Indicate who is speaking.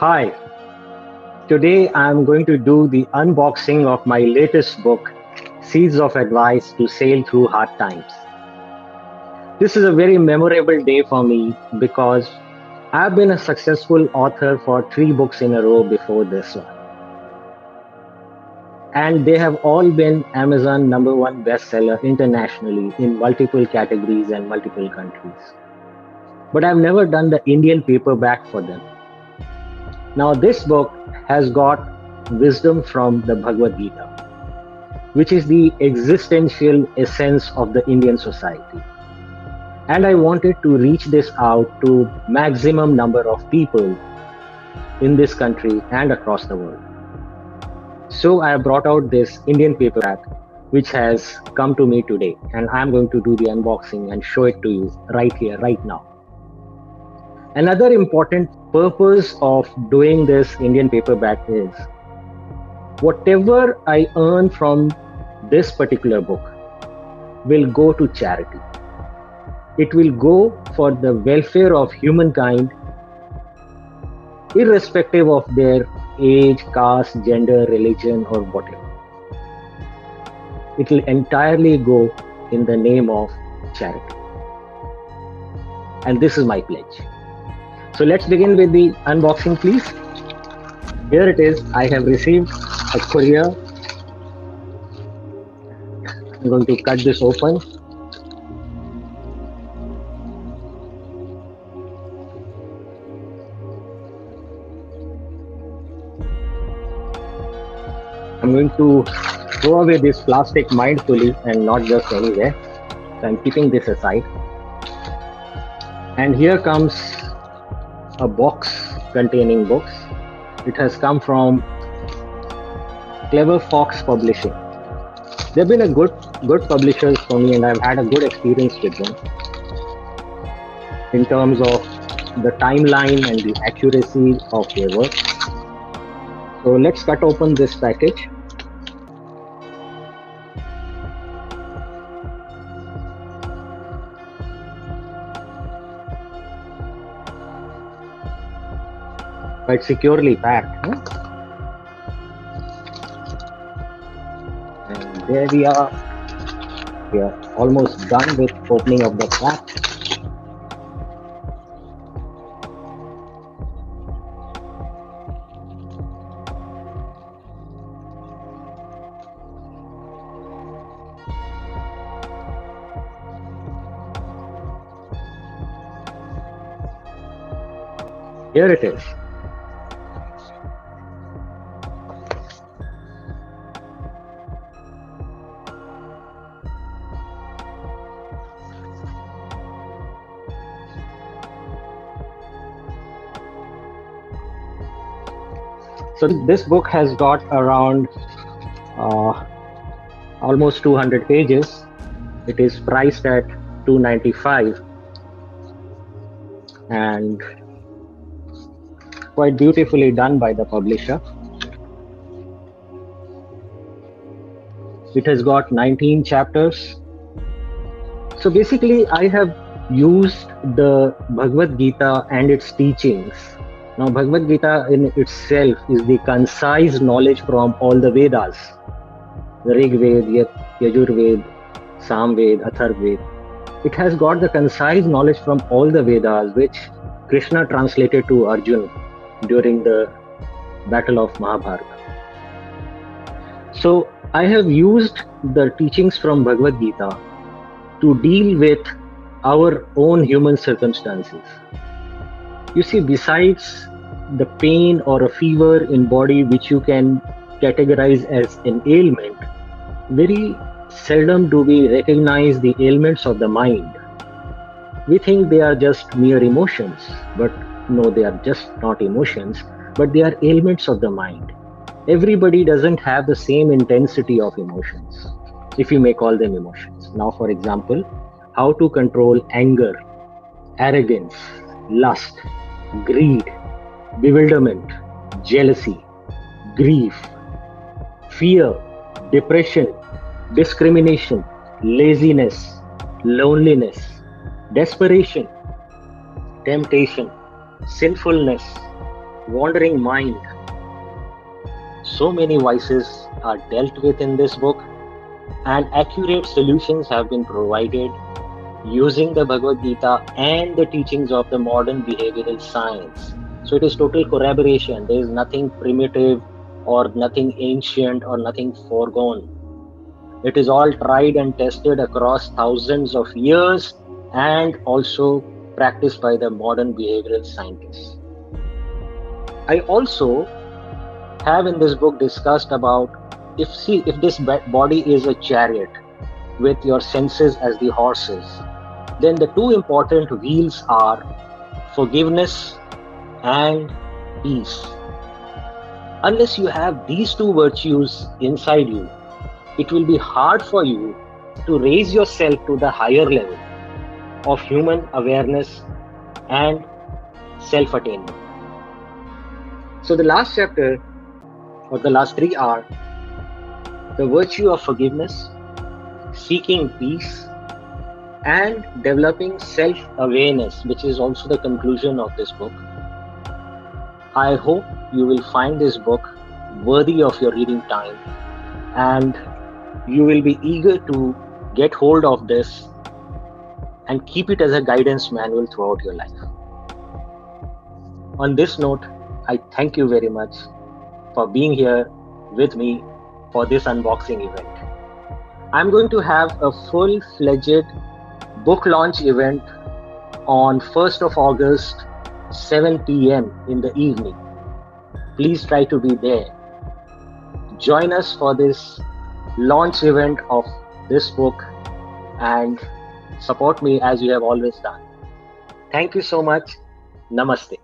Speaker 1: Hi, today I'm going to do the unboxing of my latest book, Seeds of Advice to Sail Through Hard Times. This is a very memorable day for me because I've been a successful author for three books in a row before this one, and they have all been Amazon number one bestseller internationally in multiple categories and multiple countries. But I've never done the Indian paperback for them. Now, this book has got wisdom from the Bhagavad Gita, which is the existential essence of the Indian society. And I wanted to reach this out to maximum number of people in this country and across the world. So I brought out this Indian paperback, which has come to me today, and I'm going to do the unboxing and show it to you right here, right now. Another important purpose of doing this Indian paperback is whatever I earn from this particular book will go to charity. It will go for the welfare of humankind, irrespective of their age, caste, gender, religion, or whatever. It will entirely go in the name of charity. And this is my pledge. So let's begin with the unboxing, please. Here it is. I have received a courier. I'm going to cut this open. I'm going to throw away this plastic mindfully and not just anywhere. So I'm keeping this aside. And here comes a box containing books. It has come from Clever Fox Publishing. They've been a good publishers for me, and I've had a good experience with them in terms of the timeline and the accuracy of their work. So let's cut open this package. Quite securely packed. And there we are. We are almost done with opening of the pack. Here it is. So this book has got around almost 200 pages. It is priced at $295 and quite beautifully done by the publisher. It has got 19 chapters. So basically, I have used the Bhagavad Gita and its teachings. Now, Bhagavad Gita in itself is the concise knowledge from all the Vedas, the Rig Veda, Yajur Samved, Atharved. It has got the concise knowledge from all the Vedas, which Krishna translated to Arjuna during the Battle of Mahabharata. So I have used the teachings from Bhagavad Gita to deal with our own human circumstances. You see, besides the pain or a fever in body which you can categorize as an ailment, very seldom do we recognize the ailments of the mind. We think they are just mere emotions, but no, they are just not emotions, but they are ailments of the mind. Everybody doesn't have the same intensity of emotions, if you may call them emotions. Now, for example, how to control anger, arrogance, lust, greed, bewilderment, jealousy, grief, fear, depression, discrimination, laziness, loneliness, desperation, temptation, sinfulness, wandering mind. So many voices are dealt with in this book, and accurate solutions have been provided using the Bhagavad Gita and the teachings of the modern behavioral science. So it is total corroboration. There is nothing primitive or nothing ancient or nothing foregone. It is all tried and tested across thousands of years and also practiced by the modern behavioral scientists. I also have in this book discussed about if this body is a chariot with your senses as the horses, then the two important wheels are forgiveness and peace. Unless you have these two virtues inside you, it will be hard for you to raise yourself to the higher level of human awareness and self attainment. So, the last chapter or the last three are the virtue of forgiveness, seeking peace, and developing self awareness, which is also the conclusion of this book. I hope you will find this book worthy of your reading time, and you will be eager to get hold of this and keep it as a guidance manual throughout your life. On this note, I thank you very much for being here with me for this unboxing event. I'm going to have a full fledged book launch event on 1st of August, 7 p.m. in the evening. Please try to be there. Join us for this launch event of this book and support me as you have always done. Thank you so much. Namaste.